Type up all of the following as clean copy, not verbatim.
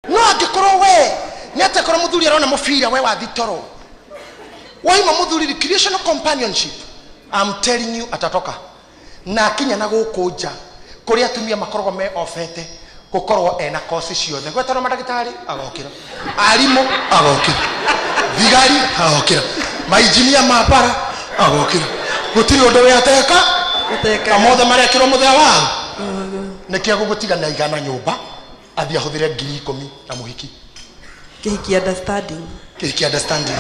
no angikoro we ni atekoro muthuri arona mufira we wa thitoro waima muthuri recreational companionship. I'm telling you atatoka na kinya na gukunja kuri atumia makorogo me ofete gukorwo ena kosi ciothe gwetaro madagitari agokira arimo agokira thigari agokira mainjinia mabara agokira gutiri undu we ateka amothe marekirwo muthea wao niki agugutiga na igana nyumba athi ahuthire 10,000 na muhiki kihiki understanding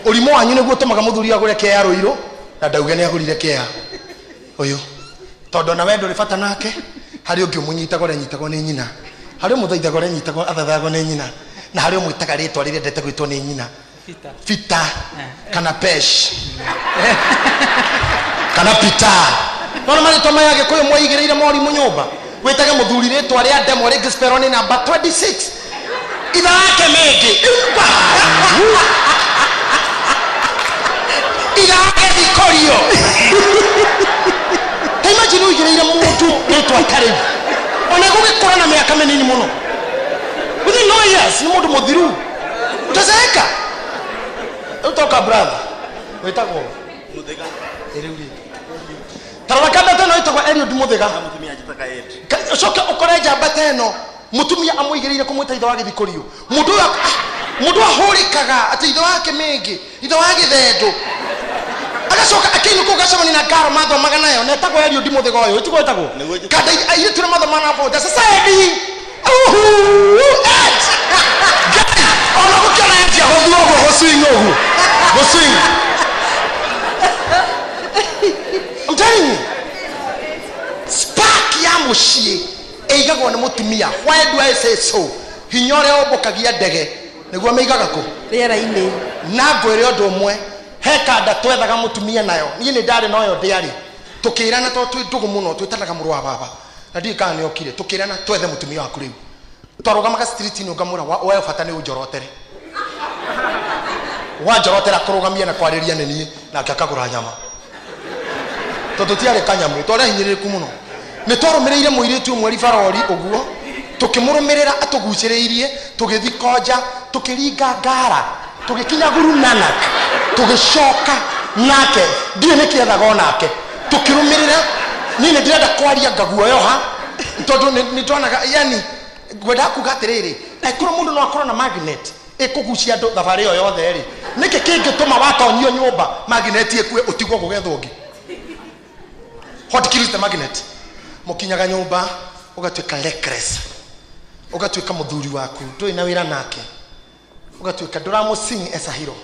urimo wanyu niguo tumaga muthuri agure kea ruiro na ndauge ni agurire kea uyu tondu na wendo rifata nake hari ungi umunyitago renyitago ni nyina hari umuthaithago renyitago athathago ni nyina na hari umwitaga ritwa rire ndete gwitwo ni nyina fita kana pesh kana pita nona mari toma yake kuyo mwaigirire mori munyumba witaga muthuri ritwa ria demo ringi speroni number 26 itha yake mengi irage dikorio imagine ugireire muntu ritwa tari ona gugikora na miaka minini muno within no years ni mundu muthiru utazeka utoka brother witagwo muthega eriuri tarakanda tano itagwo Eliud muthega mutumia ajitaka yete soke ukore jamba teno mutumia amuigireire kumwita itho wake thikorio mundu ahurikaga ati itho wake mengi itho wake thendo agacoka akinuka ugacemani na ngaro mathomaga nayo netagwo Eliud muthega uyu itigo etagwo kada aire tuna mathoma na boda society ona gukira yatia hothuo goswing ogu goswing I'm telling you spark ya mushie eigagwo ni mutumia why do I say so hinyore obokagia ndege niguo meigaga ko riera-ini na ngwire undu umwe hekanda twethaga mutumia nayo ni ni ndari noyo ndiari tukirana to twi ndugu muno twitanaga muru wa baba na ndika ni okire tukirana twethe mutumia waku riu twarugamaga street ni ugamura wayo fata ni ujorotere wajorotera kurugamia na kwariria nini na akakagura nyama tondu tiari kanyamu twara hinyiriku muno ni twarumireire muiritu mweri farori uguo tukimurumirira atuguciriirie tugithikoja tukiringa ngara tugikinya Guru Nanak tugicoka nake ndiye nikiethaga nake tukirumirira nini ndirenda kwaria ngaguo yoha tondu ni twonaga yani gwenda kuga atiriri ekuru mundu no akorwo na magnet ikugucia andu thabari yo yothe ri niki kingituma watonyio nyumba magnet ekue utigwo gugethwo ngi hot kills the magnet mukinyaga nyumba ugatwika reckless ugatwika muthuri waku ndui na wira nake ugatwika nduramo sing as a hero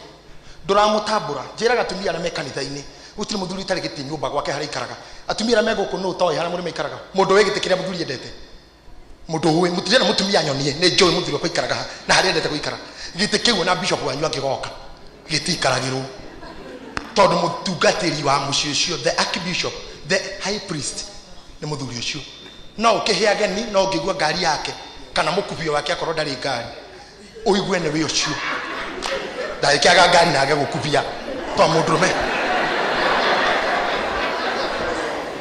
nduramo tabura njiraga atumia na mekanitha-ini gutiri muthuri tari giti nyumba gwake hari ikaraga atumia na mego kuno toy hari muri meikaraga mundu wegitikiria muthuri endete mundu we mutirena mutumia nyonie ni joy muthuri kwa ikaraga na hari endete guikara giti kiu na bishop wanyu akigoka giti ikaragirwo tondu mutungatiri wa mucio ucio the archbishop the high priest ni muthuri ucio no ukihia geni no ngigua ngari yake kana mukubio wake akorwo ndari ngari uigwe ni we ucio ndaikaga ngari na age gukubia to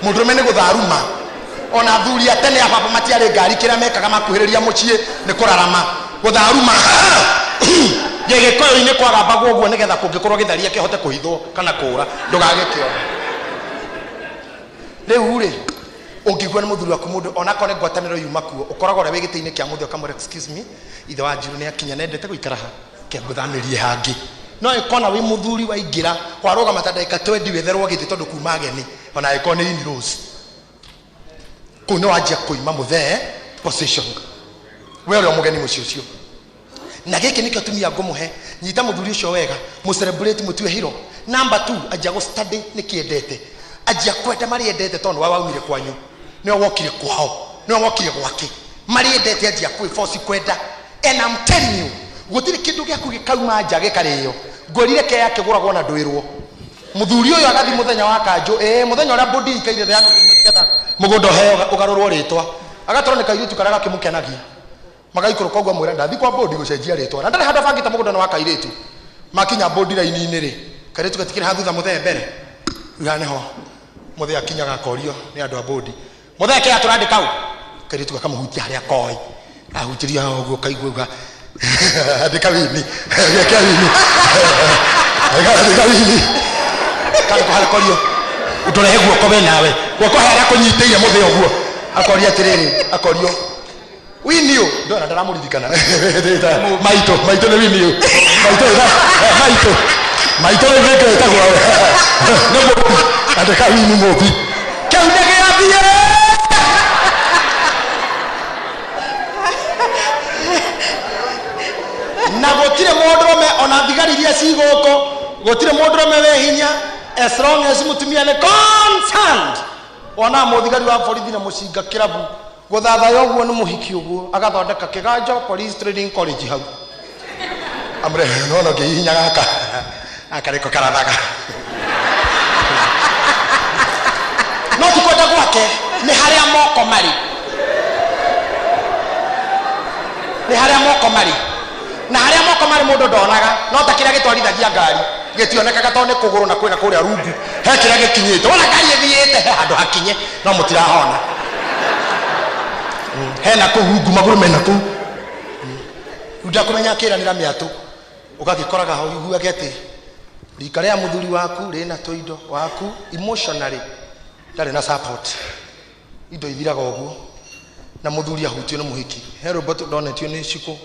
mudrume ni gutharuma ona thuri atene ababa matiari ngari kira mekaga makuhiriria mucie ni kurarama gutharuma gege koyo ine kwaga bagwo uguo nigetha kungikorwo githaria kihote kuhithwo kana kura ndugage kio riu ri ungigwa ni muthuri waku mundu ona kone ngwataniro yuma kuo ukoragwo ri wigite-ini kia muthio kamwe excuse me ithe wa njiru ni akinya nendete guikara ha ke nguthamirie hangi no ikona wi muthuri waingira kwaruga matandika 20 wetherwo giti tondu kuma ageni ona ikone in rose kuno wajia kuima muthe position we uri omugeni mucio ucio na giki nikio tumia ngumuhe nyita muthuri ucio wega mu celebrate mutue hero number 2 ajia go study nikiendete ajia kwenda mari endete tondu wa waumire kwanyu ni wokire kwao ni wokire gwake mari endete ajia kwi force kwenda and I'm telling you gutiri kindu giaku gikauma njage kariyo ngorire ke yake guragwo na ndwirwo muthuri uyu agathi muthenya wa kanju muthenya ura body ikaire ya getha mugundo heo ugarurwo ritwa agatorwo ni kairitu karaga kimukenagia magaikuru kogwa mwira ndathi kwa body gucenjia ritwa na ndare hada bangita mugundo na wa kairitu makinya body line-ini ri kairitu gatikire hathutha muthe mbere ngane ho muthe akinyaga korio ni andu a body muthe ke aturandika u kairitu gakamuhutia haria koi ahutiria oguo kaiguga andika wini geka wini andika wini kanko harakorio utorehe guoko we nawe guoko hara kunyiteire muthe oguo akoria tiriri akorio winio ndona ndaramurithikana maito ne winio maito ne weke tagwa we no andika wini mobi kaunege athie na gotire modrome ona thigariria cigoko gotire modrome we hinya as long as mutumia ne concerned ona muthigari wa borithi na mucinga kirabu guthatha yoguo ni muhiki uguo agathondeka kiganjo police training college hau amre no ke hinya gaka akareko karathaga no tukwenda gwake ni haria moko mari na haria moko mari mundu ndonaga no ta kiria gitwarithagia ngari gitionekaga to ne kuguru na kwina kuria rungu he kiria gikinyite wala ngari ithiite he handu hakinye no mutirahona he na kuhungu maguru mena ku nda kumenya kira nira miatu ugagikoraga ho ihu agete rika ria muthuri waku rina toindo waku emotionally ndari na support indo ithiraga oguo na muthuri ahutio na muhiki he Robert donetio ni ciko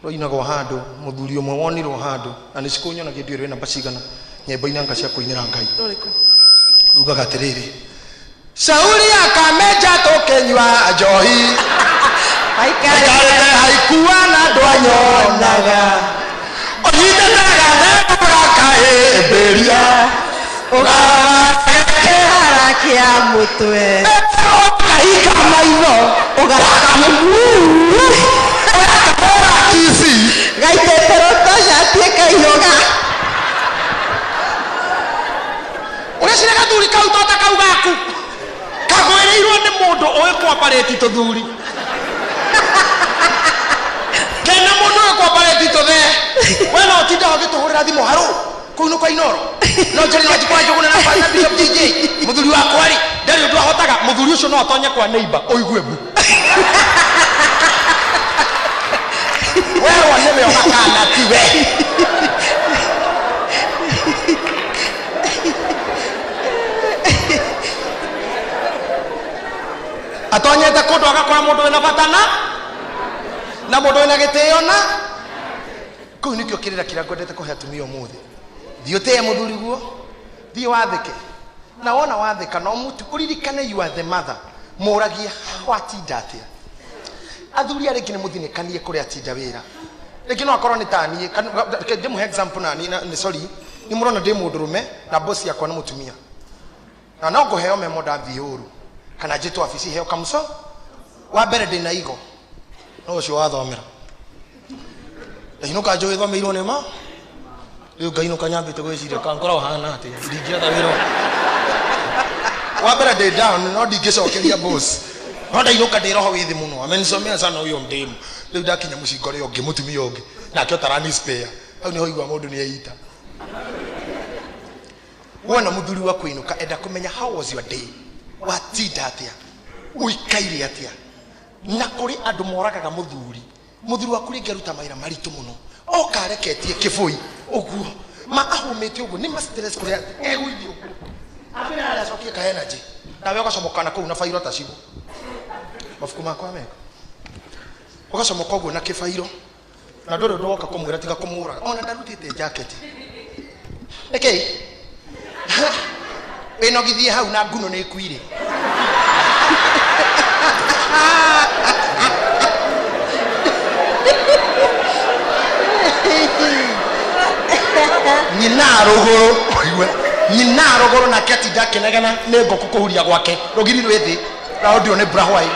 roinago handu muthuri umwe wonirwo handu na ni ciko nyona githio rina bacigana nyembo inanga cia kuinira ngai rugaga tiriri Sauli akameja tokenywa njohi aikare haikuwa na ndwanyonaga onyitanaga nekuga kaeberia ugake harakia mutwe kaika maitho ugaka mugu kisi gaitetero tosha kaioga ureshire gathuri kau tota kau gaku kagwereirwo ni mundu oe kwapareti tuthuri kena mundu oe kwapareti tuthe wena otinda ogituhurira thimu haru kuinu kwa inoro no njeri no jikwa juguna na bana Bishop DJ muthuri wa kwari ndari undu ahotaga muthuri ucio no atonye kwa neighbor oigue bu wewe nime okakana tiwe atonyete kundu agakora mundu wina batana na mundu wina giteyona kuu nikio kirira kira ngwendete kuhe atumia umuthi thioteye muthuri guo thie wathike na wona wathika no mutu uririkane you are the mother muragia watinda atia athuri ariki ni muthinikanie kuri atinda wira riki no akorwo ni tani demu example nani ni sorry ni murona ndi mundurume na boss yakwa ni mutumia na no nguheo memo ndathi uru kana jitu afisi heo kamso wa mbere ndina igo no ucio wathomera inuka njoe thomeirwo ni ma riu ngainuka nyambite gwiciria kankora hana ati ndingiatha wiro wa mbere ndi down no ndingicokeria boss no ndainuka ndiroho withi muno amenisomea sana uyo ndimu riu ndakinya mucingo rio ngi mutumia ungi nake otarani spare au niho igwa mundu ni aita wona muthuri wa kuinuka enda kumenya how was your day watinda atia uikaire atia na kuri andu moragaga muthuri waku ringeruta maira maritu muno okareketie kibui uguo ma ahumete uguo ni ma stress kuri eguithi uguo apena ala cokie ka energy nawe ugacomokana kuu na fairo tacigo mafuku makwa meko ugacomoka uguo na kifairo na ndodo ndoka kumwira tiga kumura ona ndarutite jacket okay eno githie hau na nguno ni kuire nyina rogoro na keti dake negana nego kukuhuria gwake rogiri rwethi na audio ne brahwai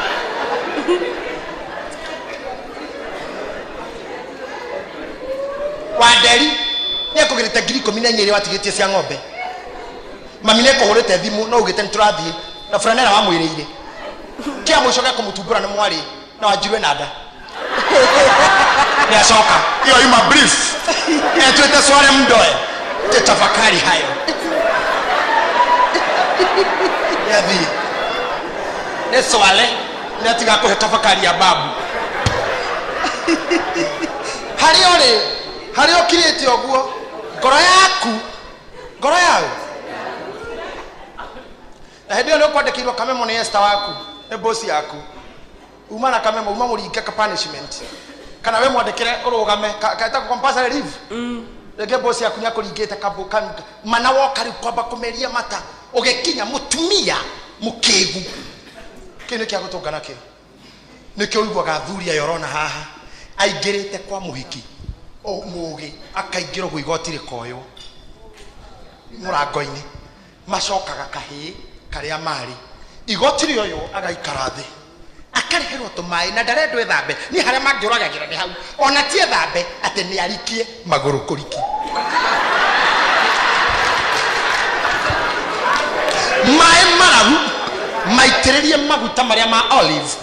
waderi neko girite ngiri 14 watigitie cia ng'ombe mamine kuhurite thimu no ugite nturathie na franera wa mwiriire kia mucoka kumutumbura ni mwari na wajirwe nada ya soka hiyo ima brief tuete swale mdoe tetafakari hayo yathi ne swale natiga ko tafakari ya babu Hario kirete oguo. Ngoro yaku. Ngoro yaku. Na hedi ono kwandikirwo kamemo ni Esther waku. E boss yaku. Uma na kamemo uma muringe ka punishment. Kana we mwandikire urugame kaita compulsory leave. Rege boss yaku nya kuringite kabuka mana woka ri kwamba kumeria mata. Ugekinya mutumia mukigu. Kene kya gutungana kio. Nikyo uigwaga thuri ayorona haha. Aingirite kwa muhiki. O mugi akaingiro guigoti rikoyo. Murango-ini macokaga kahi karia mari igoti rioyo agaikara thi akareherwo tumai na ndarendwo ethambe ni haria mangiuragagira ni hau ona ti ethambe ati ni arikie maguru kuriki mai mararu maitiririe maguta maria ma olive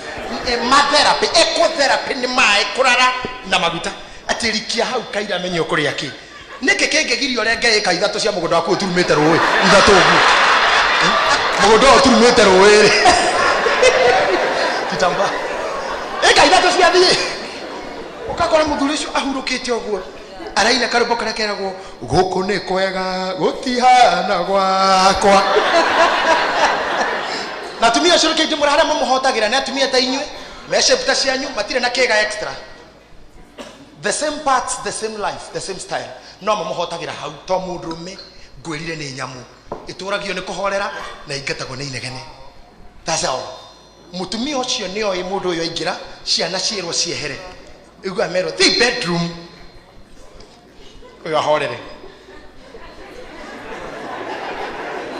ma therapy eco therapy ni mai kurara na maguta ati rikia hau kaira menyo kuri aki nike kengegirio renge eka ithatu cia mugondo waku turumite ruwi ithatu ugu mugondo turumite ruwi kitamba eka ithatu cia thie ukakora muthuri cio ahurukite oguo araina karubo kara keragwo guku ni kwega gutihana gwakwa na tumia cio kindi murahara mumuhotagira na tumia ta inywe meshepta cianyu matire na kega extra. The same parts, the same life, the same style. No mamuhotagira hau to mundurume ngwirire ni nyamu ituragio ni kuhorera na ingatagwo ni inegene. That's all. Mutumia ucio ni oi mundu uyo ingira ciana ciirwo ciehere. Igwa mero the bedroom. Uyo horere.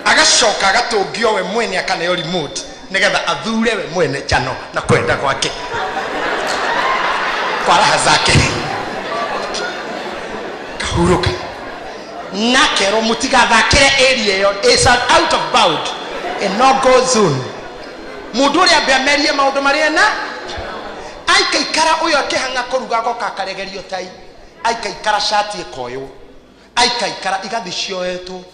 Agacoka agatungio we mwene akanayo remote nigetha athure we mwene chano na kwenda gwake. Kwa raha zake. Huruka nakero mutigathakire area yo is an out of bound a no go zone mundu uri abemerie maundu maria na aikaikara uyo akihanga kuruga goka karegerio tai aikaikara shati ekoyo aikaikara igathi cioetu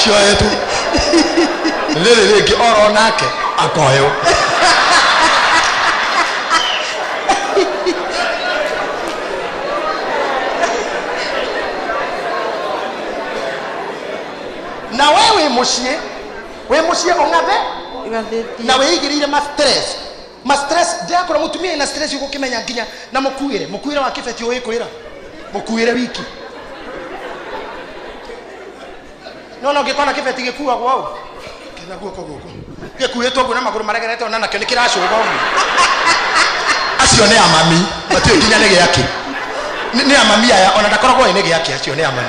cioetu lele ki oro nake akoyo na wewe mushie ongathe na wewe igirire ma stress ndakora mutumia ina stress yuko kimenya nginya na mukuire wa kibeti uyikwira mukuire wiki no ngikona kibeti gikuwa gwao kina guoko guko gikuitwo guna maguru maregerete ona nakyo nikiracurwa umu acio ni amami matio nginya ni giake ni amami aya ona ndakoragwo ni giake acio ni amami.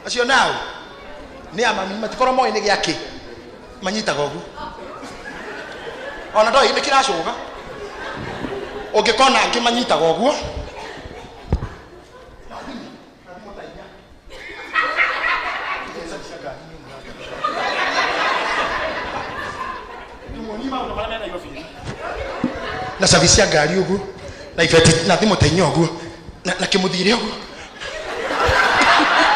Acio nao ni amami matikoro moyo ni giake manyitaga ogu ona ndoi nikiracuga ungikona angi manyitaga oguo na savisia ngari ugu na ifeti na thimu tainyo ugu na kimuthire ugu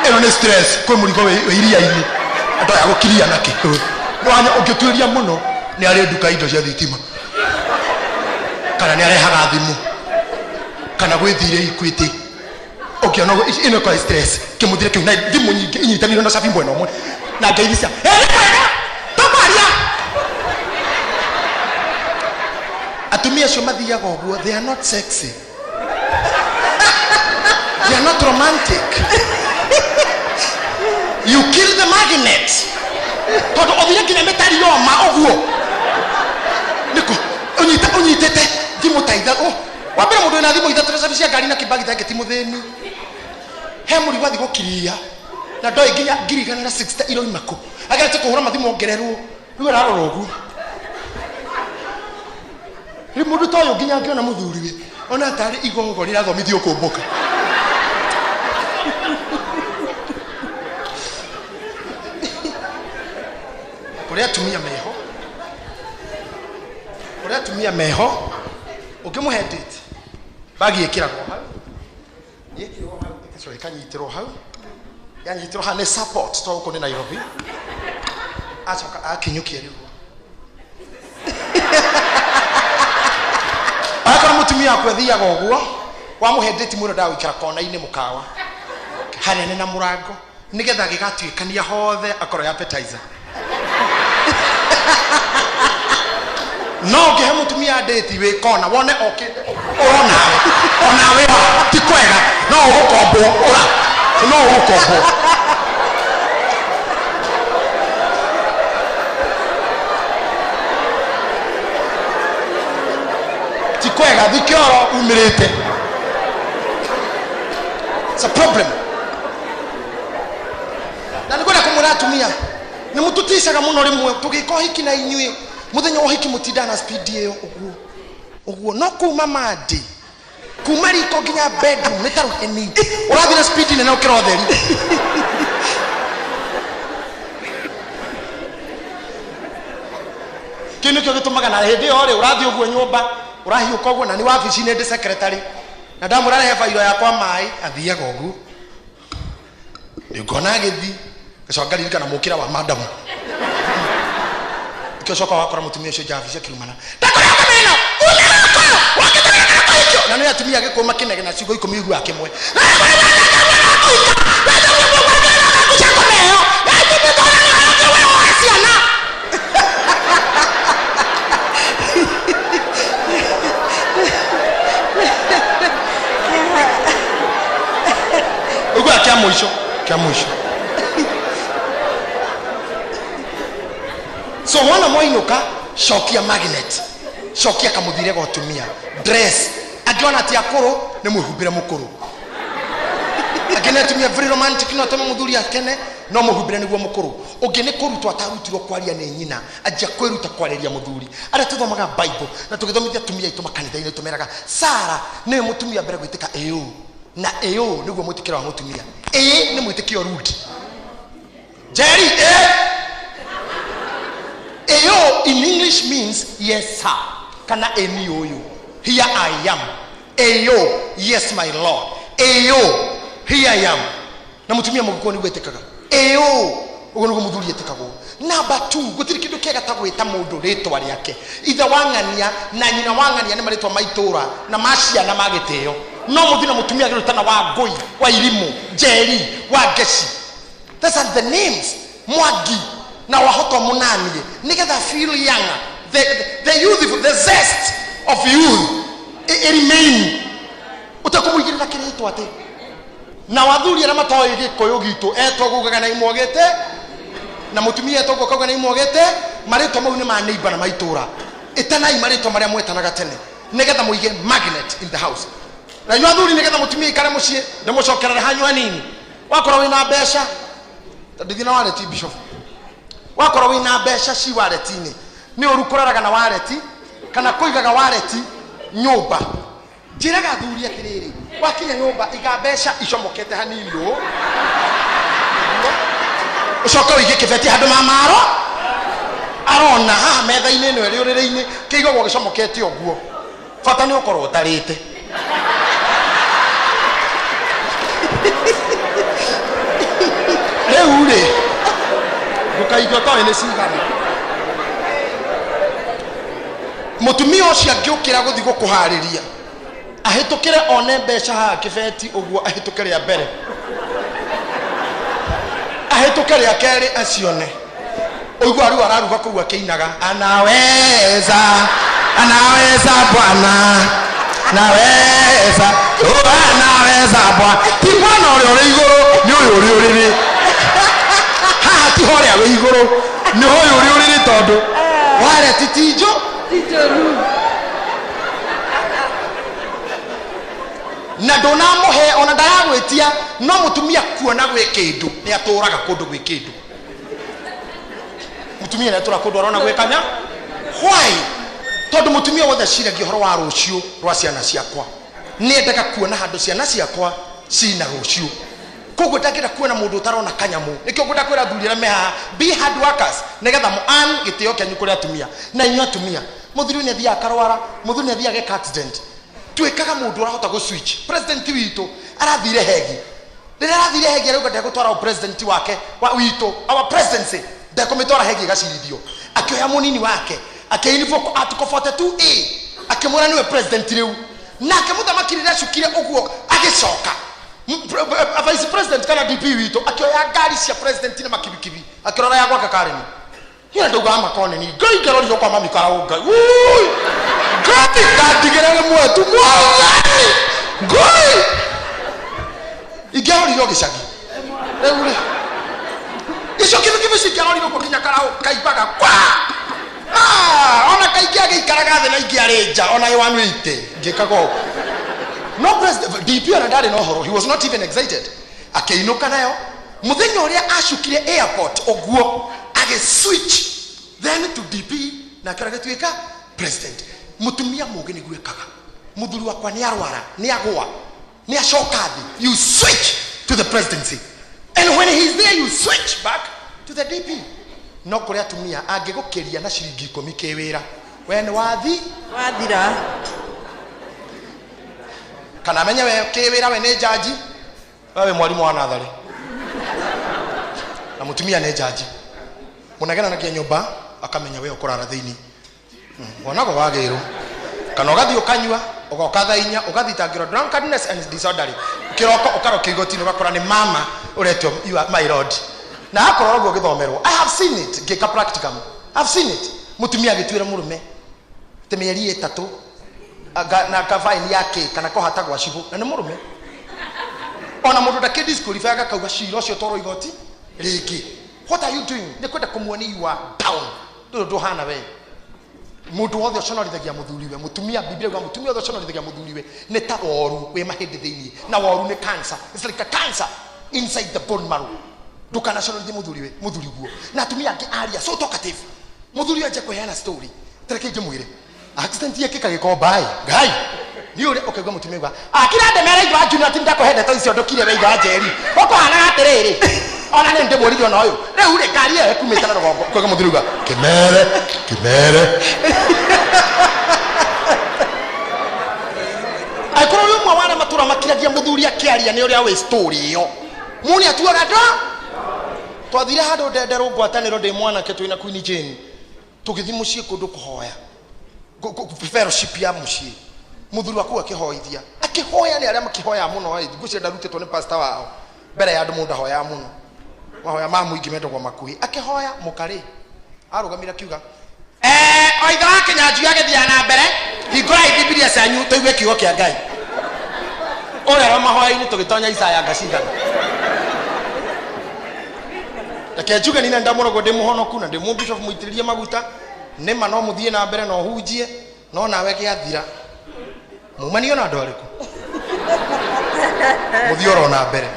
ero ni stress kwe murigo we iria ini ando ya gukiria nake no anya ungituria muno ni ari nduka indo cia thitima kana ni arehaga thimu kana gwithire ikwiti ukiona ino kwa stress kimuthire kiu na thimu nyingi inyitanire na safi mbwena omwe na ngaithia tomaria atumia cio mathiaga oguo they are not sexy they are not romantic. You kill the magnet. Todo obiya kine metari yo ma oguo. Niko unyitete dimutaitha o. Wabere mundu na thimu ithatu cia ngari na kibagi take timutheni. He muri gwathi gukiria. Na ndoi nginya ngirigana na 60 iro imako. Agate kuhura mathimu ongererwo. Riu ararora oguo. Riu mundu toyo nginya ngiona muthuriwe. Ona tari igogo rirathomithio kumbuka. Uria tumia meho ukimuhe date bagi ikiragwo hau so ikanyitiro hau yanyitiro hane support to uko ni Nairobi achoka akinyukia riu akora mutumia akwethia goguo wamuhendeti muno dawa ikara kona ine mukawa hanene na murango nigetha gigatuikania hothe akoro appetizer no ngihe mutumia date we kona wone okite onawe ti kwega no ukombo ora no ukombo ti kwega thikioro umirite. It's a problem. Na nigona kumuratumia ni mututisaga muno rimwe tugiko hiki na inyuĩ muthenya wa hiki mutindana speed iyo uguo no kuma madi kuma riko nginya bedroom nitaruheni urathi na speed nene ukira utheri kinu kyo gitumaga na hindi yo ri urathi uguo nyumba urahiuka uguo na ni wabici ni ndi secretary na ndamurare he failo yakwa mai athiaga uguo ngona githi gacoka ririkana mukira wa madam ikicoka wakora mutumia ucio javisha kirumana ndakoreka meno na ni atumia gikoma kinege na cigo 10 igua kimwe ugua kia mwisho so wana moinuka shokia magnet shokia kamuthire gotumia dress agiona ati akoro ne muhubira mukuru agene tumia very romantic no tama muthuri akene no muhubira niguo mukuru ugene kurutu atarutirwo kwaria ne nyina ajia kwiruta kwareria muthuri ara tuthomaga bible na tugithomithia tumia itu makanitha-ini tumeraga Sara ne mutumia mbere gwitika eyo na eyo niguo mwitikira wa mutumia ni mwitikio rude Jerry eyo in English means yes sir kana eni oyo here I am eyo yes my lord eyo here I am na mutumia mugiko ni gwetekaga eyo ugo nugo muthuri etekago number 2 gutiri kindu kega tagwita mundu ritwa riake ithe wangania na nyina wangania ni maritwa maitura na macia na magiteo no muthina mutumia girutana wa ngui wa irimu Jerry wa Gesi those are the names Mwagi na wahoto munanie nigetha feel younger the youthful the zest of youth it remain utakumugirira kirito ate na wathuri na matoyi gikoyo gitu etogugaga na imwogete na mutumia etogugaga na imwogete marito mau ni ma neighbor na maitura itanai marito maria mwetanaga tene nigetha muige magnet in the house na nyu athuri nigetha mutumia ikare mucie ndamucokerera hanyu anini wakora wina besha tadithina wareti bishop wakora wina besha ci wareti-ini ni urukuraraga na wareti kana kuigaga wareti nyumba njiraga athuri atiriri wakinya nyumba iga besha icomokete hanini ru ucoka wige kibeti handu mamaro arona haha metha-ini ino iri uriri-ini kiigagwo gicomokete uguo bata ni ukorwo utarite riu ri gukaigwa toy ni cigana mutumia ucio angiukira guthi gukuhariria ahitukire one mbeca ha kibeti uguo ahitukire mbere ahitukire akeri acione uiguo aru araruga kuu akiinaga anaweza bwana naweza anaweza bwana ti bwana uri iguru ni uyu uri haha ti horia wi iguru ni hoyu uri tondu ware titijo ru na ndona muhe ona ndagagwitia no mutumia kuona gwe kindu ni aturaga kundu gwe kindu mutumia ni atura kundu arona gwe kanya why tondu mutumia wothe ciragia horo wa rucio rwa ciana ciakwa ni endaga kuona handu ciana ciakwa cina rucio koguo ndakira kuona mundu utarona kanyamu nikio ngunda kwira thurira meha be hard workers nigetha mu an gitio kenyu kuri atumia na inyo atumia muthuri ni athia akarwara muthuri ni athia ge accident twikaga mundu arahota go switch president witu arathire hegi rĩrĩa athire hegi rĩu ndegũtwara president wake wa witũ our presidency ndekũmĩtwara hegi gacirithio akĩoya mũnini wake akĩinvoke article 42A akĩmwĩra nĩwe president rĩu nake mũthamaki rĩrĩa acukire ũguo agĩcoka vice president kana DP witũ akĩoya ngari cia president na makibikibi akĩrora ya gwaka Karen hiyo ndauga makone ni ngai ngarori kwa mami karao ngai ui ngati ngatigere mwetu mwagani ngai igarori gicagi rĩu icio kibikibi cikarori kwa kinya karao kaibaga kwa ona kaingĩ agĩikaraga thĩ na ingĩ arĩnja ona ywanwĩte ngĩkago no president DP ona ndarĩ na ũhoro he was not even excited akĩinũka nayo mũthenya ũrĩa acukire airport ũguo switch then to DP na karagatuĩka president mutumia mũgĩ nĩguo ekaga mũthuri wakwa nĩ arwara nĩ agwa nĩ acoka thĩ you switch to the presidency and when he's there you switch back to the DP no kũrĩ atumia angĩgũkĩria na ciringi 10 kĩwĩra we nĩ wathira kana menye we kĩwĩra we nĩ jaji wewe mwalimu wa natharĩ na mutumia nĩ jaji munagena na nyumba akamenya we ukorara thĩini wonago wagĩrwo kana ũgathi ũkanyua ũgoka thainya ũgathitangĩrwo drunkenness and disorderly kiroko ũkaroka igoti-inĩ ũgakora nĩ mama ũretwo my lord na akorwo ũguo gĩthomerwo I have seen it ngĩka practicum I've seen it mutumia agĩtuĩra mũrũme te mĩeri 3 na kavaini yake kana kohata gwa cibu na nĩ mũrũme ona mũndũ ndakĩdisqualify agakauga cira ũcio toro igoti rĩngĩ what are you doing nĩ kwenda kũmuonia you are down ndũndũ hana we mũndũ wothe ũconorithagia mũthuriwe mutumia biblia gwa mutumia wothe ũconorithagia mũthuriwe nĩ ta woru we mahĩndĩ thĩinĩ na woru nĩ cancer it's like a cancer inside the bone marrow ndũkanaconorithie mũthuri guo na atumia angĩ aria so talkative mũthuri aje kũheana story tareke ngĩmwĩre accident yake kagĩkomba ngai ni ule okaigwa mutumia gwa akira ndemere igwa junior ati ndakũhende ta icio ndũkire we igwa njeri ũkũhana atĩrĩrĩ ona nĩ ndĩmũrithio na ũyũ rĩu rĩ ngari ĩyo ĩkumĩte na rũgongo ũkaigwa mũthuri gwa kĩmere aikorwo ũyũ ũmwe wa matũra makiragia mũthuri akĩaria nĩ ũrĩa wĩ story ĩyo muni atuaga ndo twathire handũ ndenderwo ngwatanĩro ndĩ mwanake twĩna Queen Jane tũgĩthiĩ mũciĩ kũndũ kũhoya fellowship ya mũciĩ muthuri waku akĩhoithia akĩhoya nĩ arĩa makĩhoya mũno ngũcire ndarutĩtwo nĩ pastor wao mbere ya andũ mũndũ ahoya mũno mahoya ma mũingĩ mendagwo makuhĩ akĩhoya mũkarĩ arũgamira kiuga oitha wa Kĩnyanjui agĩthiĩ na mbere hingũrai Biblia cianyu tũigue kiugo kĩa Ngai ũrĩa wa mahoya-inĩ tũgĩtonya Isaya ngacigana reke njuge nina ndamũragwo ndĩ mũhonoku na ndĩ mũbishop mũitĩrĩrie maguta nĩma no mũthiĩ na mbere no hunjie no nawe gĩathira mumanio na andũ arĩkũ mũthiĩ oro na mbere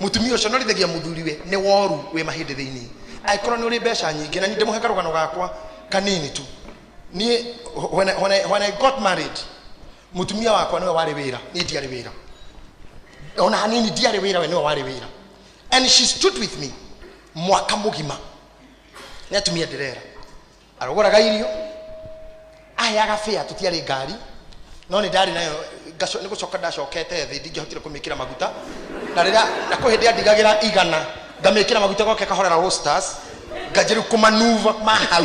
mutumia ũcio norithagia mũthuriwe nĩ woru wĩ mahĩndĩ thĩinĩ aikorwo nĩ ũrĩ mbeca nyingĩ na nĩ ndĩmũhe karũgano gakwa kanini tu niĩ when I got married mutumia wakwa nĩwe warĩ wĩra niĩ ndiarĩ wĩra ona hanini ndiarĩ wĩra we nĩwe warĩ wĩra and she stood with me mwaka mũgima nĩ atumia ndĩrera arogораga irio ayaga fare tũtiarĩ ngari no nĩ ndarĩ nayo nĩ gũcoka ndacokete thĩ ndingĩhotire kũmĩkĩra maguta na rĩrĩa na kũhĩndĩ ndigagĩra 100 ngamĩkĩra maguta goke kahorera roasters ngajĩrĩu kũmanuva mahau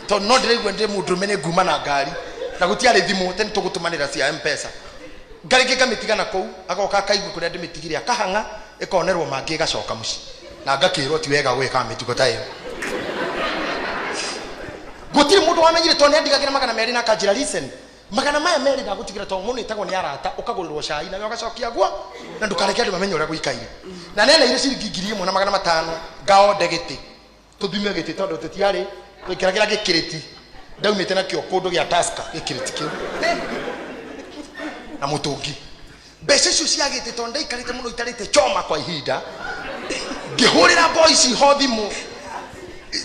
tondũ no ndĩraigua ndĩ mũndũrũme nĩ nguma na ngari na gũtiarĩ thimũ tene tũgũtũmanĩra cia M-Pesa ngarĩngĩ ngamĩtiga na kũu agoka akaigua kũrĩa ndĩmĩtigire akahang'a ĩkonerwo mangĩ ĩgacoka mũciĩ na ngakĩrwo ti wega gwĩka mĩtugo ta ĩyo gũtirĩ mũndũ wamenyire tondũ nĩ andigagĩra 200 na akanjĩra listen 200 maya merĩ ndagũtigĩra tondũ mũndũ ĩtagwo nĩ arata ũkagũrĩrwo cai nawe ũgacokia guo na ndũkareke andũ mamenye ũrĩa gũikaire na nene ciringi 1,500 ngaonde gĩtĩ tũthime gĩtĩ tondũ tũtiarĩ twĩkĩragĩra gĩkĩrĩti ndaumĩte nakĩo kũndũ gĩa Tusker gĩkĩrĩti kĩu na mũtũngi mbeca icio cia gĩtĩ tondũ ndaikarĩte mũno itarĩte choma kwa ihinda ngĩhũrĩra boys ho thimũ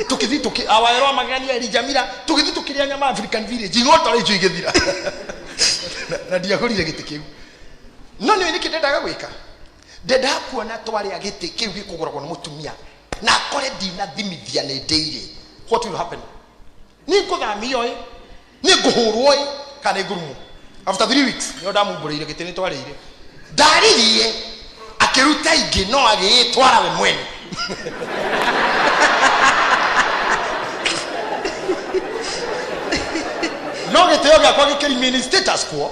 tukithi awaero magania Elijamira tukithi tukiria nyama African Village ingota icio igĩthira na ndiagũrire gĩtĩ kĩu no nĩ nĩkĩndendaga gwĩka ndenda kuona twarĩa gĩtĩ kĩu gĩkũgũragwo nĩ mũtumia na akore ndinathimithia nĩ ndĩire what will happen nĩ ngũthamio nĩ ngũhũrwo kana ngũrumwo after 3 weeks nĩ ndamumbũrĩire gĩtĩ nĩ twarĩire ndaririe akiruta ingi no agitwara we mwene no giteo gakwa gikiri status quo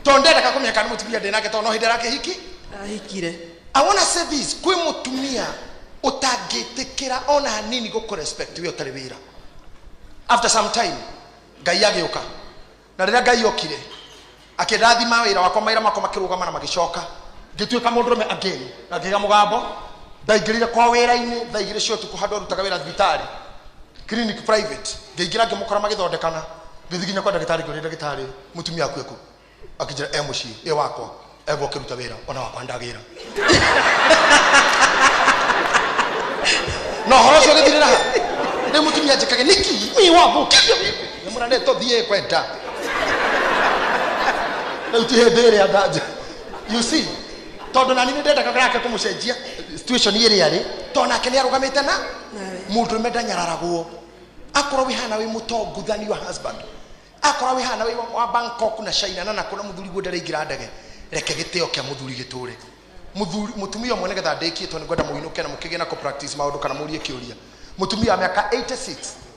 tondenda kakumya kana mutumia ndenake to no hindera ke hiki ahikire. I want to say this, kwe mutumia utagetekera ona hanini go respect we otari wira. After some time Ngai agioka na rira Ngai okire akirathima wira wakwa maira makoma kirugama na magicoka ngituika mundurume again na ngiga mugambo ndaingirire kwa wira-ini ndaigire cio tuku handu rutaga wira thibitari clinic private ngeingira ngimukora magithondekana ngithiginya kwa ndagitari mutumia akweku akijira emuci e wakwa ego kiruta wira ona wakwa ndagira no horocio githirira ne mutumia njikage niki mi wabo kibyo ne murane to thie kwenda na utihedere adaje you see tondu nani ni ndenda kagake kumucenjia situation iri yari tona kene arugamite na mundu menda nyararagwo akoro wihana wi mutongu than your husband akoro wihana wi wa Bangkok na China na kuna muthuri gwo ndaraingira ndege reke giteo kia muthuri giture muthuri mutumia mwene getha ndikitwo ni gwenda muinuke na mukigena ko practice maundu kana murie kiuria mutumia miaka 86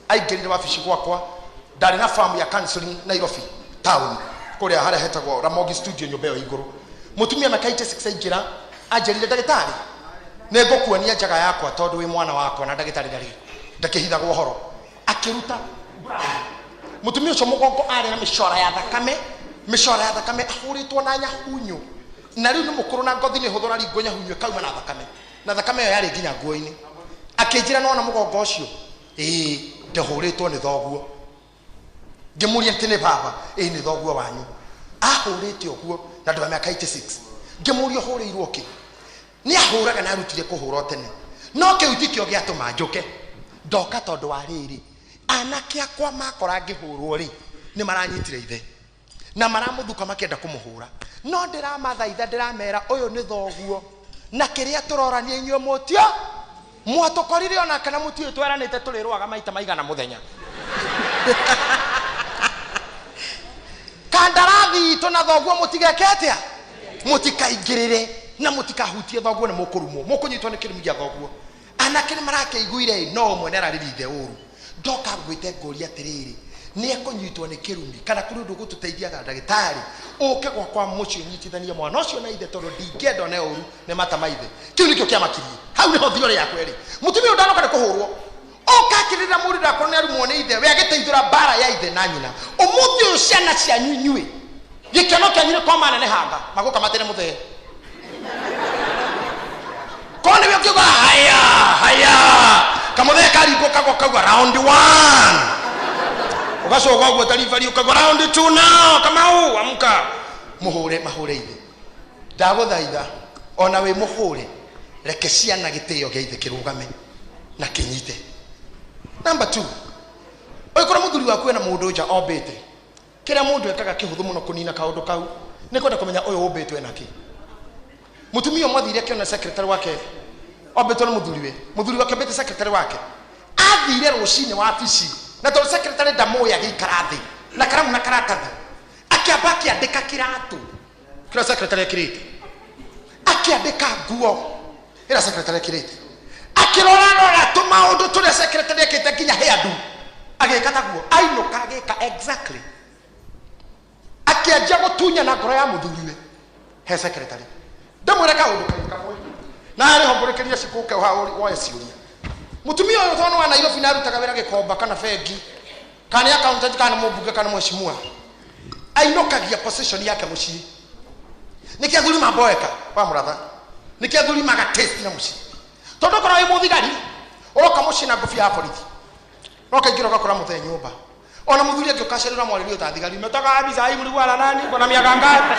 aingirire wabici gwakwa ndari na farm ya counseling Nairobi town kuria hara hetagwo Ramogi studio nyobeo iguru mutumia miaka 86 aingira ajerire ndagitari nego kuonia njaga yakwa tondu wi mwana wakwa na ndagitari ndakihithagwo uhoro akiruta mutumia ucio mugongo ari na mishora ya thakame ahuritwo na nyahunyu na riu ni mukuru na ngothi ni huthura ringo nyahunyu kauma na thakame yo yari nginya nguo-ini akinjira no na mugongo ucio ndahuritwo ni thoguo ngimuria ntini baba ni thoguo wanyu ahurite oguo na ndwa miaka 86 ngimuria hurirwo ki ni ahuraga na arutire kuhura tene no kiutikio giatuma njuke ndoka tondu wa riri anake akwa makora ngihurwo ri ni maranyitire ithe na maramuthuka makenda kumuhura no ndiramathaitha ndiramera uyu ni thoguo na kiria turorania inyuo mutio mwatokorire ona kana mutio tweranite turirwaga maita maigana muthenya kandarathi to na thoguo mutigekete mutikaingirire na mutikahutie thoguo ni mukurumwo mukunyitwo ni kirimi gia thoguo anake ni marakeiguire no mwenera riride uru ndoka gwite ngoria atiriri ni ekunyitwo ni kirumi kana kuri ndu gututeithia ndagitari uke kwa mucio nyitithania mwana ucio na ithe tondu ndingenda ne uru ni mata maithe kiu nikio kia makirie hau ni ho thiore yakwa eri mutumia ndanoka ni kuhurwo ukakirira murira ko ne rumwo ni ithe we agiteithura bara ya ithe na nyina umuthi uciana cia nyunyui gikeno kia nyire kwa mana ne hanga maguka matene muthe kone we kiuga haya kamuthe karingo kagwa round 1 ugacoka uguo tarifari ukagwa round 2 nao kama amka muhure ithe ndaguthaitha ona we muhure reke ciana gitio gia ithe kirugame na kinyite. Number 2, oikora muthuri waku na mundu nja obete kira mundu ekaga kihuthu muno kunina kaundu kau ni kwenda kumenya uyu obetwe naki mutumia mwathire kiona secretary wake obetwe na muthuri wake bete secretary wake athire rucini wa afisi na to secretary ndamoya gikarathi na karamu na karatathi akiabaki andika kiratu kira secretary kirite akiandika nguo ira secretary kirite akirora tuma undu tule secretary kite kinya headu agikata guo ainuka agika exactly akiaja gutunya na ngoro ya muthuriwe he secretary ndamureka undu kamwe na ari homborekeria cikuke wa ciuria mutumia uyu tono wa Nairobi na rutaga wira gikomba kana fegi kana accountant kana mubunge kana mheshimiwa ainukagia position yake mucii nikiathuri mamboeka wa muratha nikiathuri maga test na mucii tondu kora wi muthigari uroka mucina ngofia ya borithi roka ingira gakora muthe nyumba ona muthuri angiokacerera mwariri utathigari metoka abisa ai mlikuwa nani kuna miaka ngapi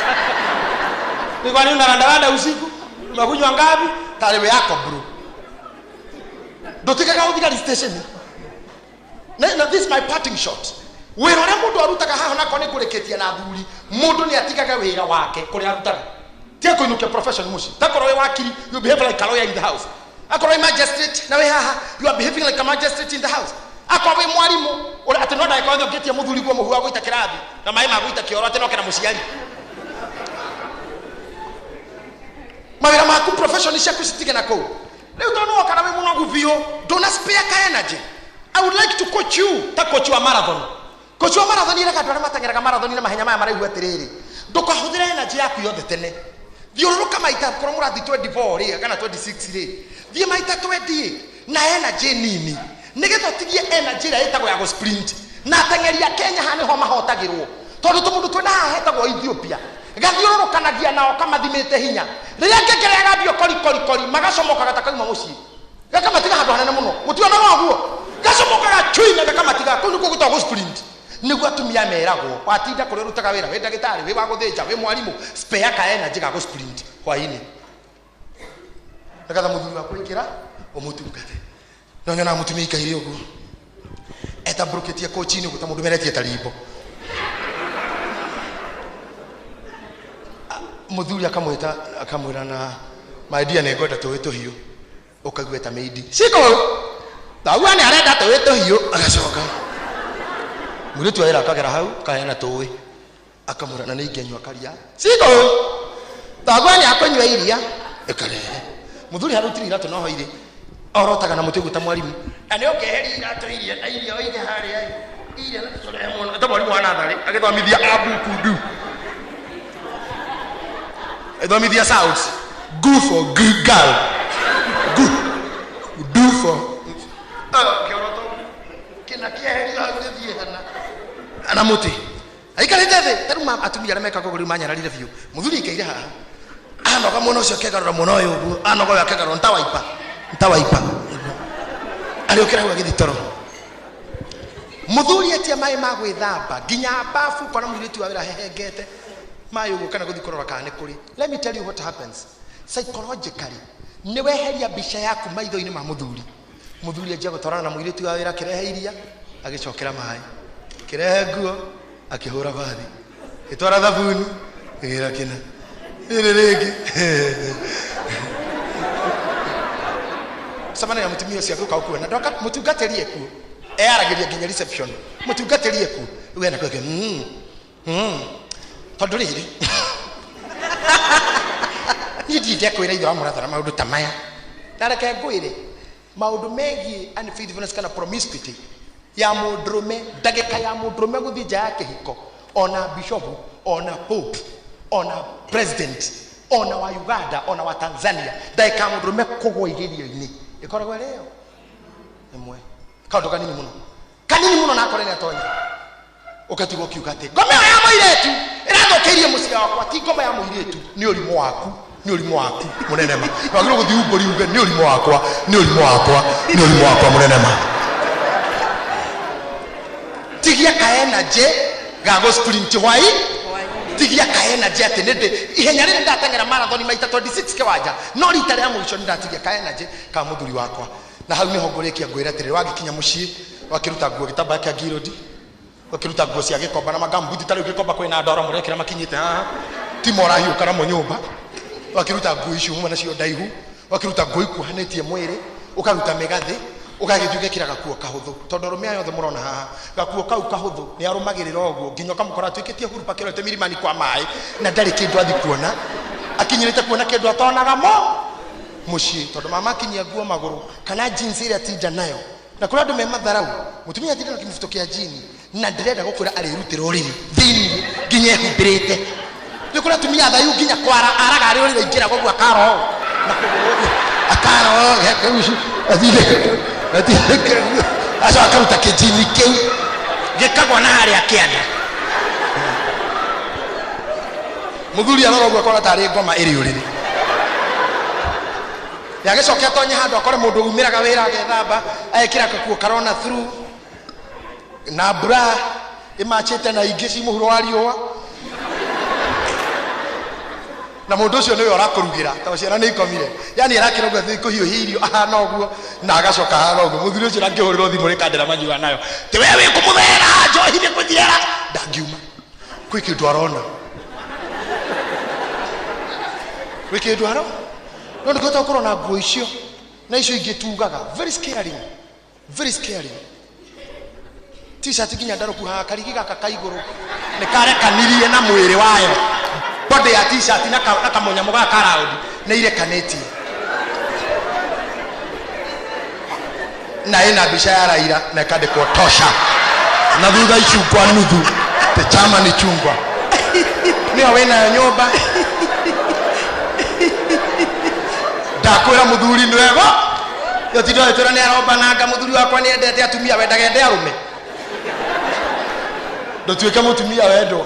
ni kwa nini unaranda usiku unakunywa ngapi tarehe yako bro ndotika uthigari station na this is my parting shot wira ria mundu arutaga haha na kone kureketia na thuri mundu ni atikaga wira wake kuri arutaga tie kuinukia profession muci takoro we wakiri you behave like a lawyer in the house akoro magistrate na we haha you are behaving like a magistrate in the house akoro we mwarimu ora atenoda ikaonyo getia muthuri gwo muhua gwita kirathi na mai magwita kioro atenoka na muciari mawira maku profession ciaku citige na kou riu tono kana we muno gubio dona spare ka energy. I would like to coach you ta coach wa marathon. Coach wa marathon ira kadwara matangera marathon na mahenya maya maraihu atiriri ndukahuthira energy yaku yothe tene thiururuka maita korwo murathi 24 ri kana 26 ri thie maita 20 na energy nini nigetha tigie energy ira itagwo ya go sprint na tengeria Kenya hani ho mahotagirwo tondu tumundu twena hetagwo Ethiopia gathiururukanagia nao kamathimite hinya riria ngekere gambio kori magacomoka gatakauma mucii gakamatiga handu hanene muno mutiona waguo gacomoka chui na gakamatiga kunu kuguta go sprint niguo atumia meragwo watinda kuri rutaga wira we ndagitari we waguthinja we mwarimu spare ka energy ga go sprint hwaini nakatha muthuri wa kuikira umutungate no nyona mutumia ikaire uguo eta broketia coachini guta mundu meretie tarimbo muthuri akamwita akamwira na my dear negota tuwitu hiyo ukagweta meidi siko dawa ni arenda tuwitu hiyo agacoka muritu aira akagera hau kaena tuwi akamwira na ningenywa karia siko dawa ni akonywa iria ekarehe muthuri harutiri iratu no hoire orotaga na mutigu ta mwarimu ani okeheri iratu iria na iria oige haria iria na tole ta mwarimu ana thari agithomithia abu kudu edomithia sounds good for good girl good do for kioroto kina kieheri agithie hana ana muti aikarite the taruma atumia meka koguri manyararire biu muthuri ikeire haha anoga muno ucio kegarura muno uyu uguo anoga ya kegarura ntawaipa aliokera wa githitoro muthuri etia mai magwithamba ginya bafu kana mwiritu wa wira hehengete mai uguo kana guthikorora kana kuri. Let me tell you what happens psychologically. Niweheria bica yaku maitho-ini ma muthuri aje gutwarana na mwiritu wa wira kirehe iria agicokera mai kirehe nguo akihura bathi itwara thabuni igira kina irerege samana ya mutumia cia guka ukua na ndoka mutungaterie ku aragiria ginya reception mutungaterie ku we na kweke tondu riri ni ndite kwira itho amurathara maundu ta maya tareke ngwire maundu megie unfaithfulness kana promiscuity ya mundrume ndagika ya mundrume guthi nja ya kihiko ona bishop ona pope ona president ona wa Uganda ona wa Tanzania ndagika mundrume kugwa igirio-ini ikoragwo leo emwe kaundu kanini muno na korene atonya ukatigo kiugate ngoma ya muiretu irathokerie muciga wakwa ti ngoma ya muiretu ni urimo waku munenema wagiro guthi umbori uge ni urimo wakwa munenema tigia ka energy ga go sprint wai tigia ka energy atenede ihenya rire ndatengera marathon maita 26 kiwanja no rita ria muico ndatigia ka energy ka muthuri wakwa na hau ni hongorekia ngwira tiri wagikinya mucii wakiruta nguo gitamba kia girodi wakiruta nguo cia gikomba na magambuti tari gikomba kwina ndoro murekira makinyite haha timora hiu kana munyumba wakiruta nguo icio mwana cio ndaihu wakiruta nguo ikuhanetie mwiri ukaruta megathi ukagithuke kira gakuo kahuthu tondu rumia yothe murona haha gakuo kau kahuthu ni arumagirira oguo nginya kamukora twikitie hurupa kirete mirimani kwa mai na ndari kindu athi kuona akinyirite kuona kindu atonaga mo mucii tondu mama kinyia nguo maguru kana jeans ira tinja nayo na kula ndu mematharau mutumia atinda na kimufuto kia jini na ndirenda gukwira arirutira uriri thini nginya humbirite ni kula tumia thayu nginya kwara araga ari uriri ingira kogu akaro na kogu akaro hekushi athire aso akaruta kijini kiu gikagwa na hari akianda muthuri arorogwa akora tari ngoma iri uriri yagicokia tonye handu akore mundu umiraga wira agethamba ekira kakuo karona through na bra imachete na ingi ci muhuro wa riua na mundu ucio niwe urakurugira ta ciana ni ikomire yani arakira gwa thiku hiuhirio ahana oguo na agacoka hana oguo muthuri ucio angihuriro thimu rikandira manyua nayo ti wewe kumuthera njohi ni kuthira ndangiuma kwiki ndwarona kwiki ndwaro no ndikota ukoro na nguo icio na icio ingitugaga very scary t-shirt ginya ndaruku ha karigi gaka kaiguru ni kare kanirie na mwiri wayo body ya t-shirt na kamunya muga karaudi na ile kaneti na ina bishara Raila na kade kutosha na thutha ichungwa nuthu te chama ni chungwa ni awena nyumba ndakwira muthuri nwego yo tindo etera ni aroba nanga muthuri wakwa ni endete atumia wendage ende arume ndotuike mutumia wendo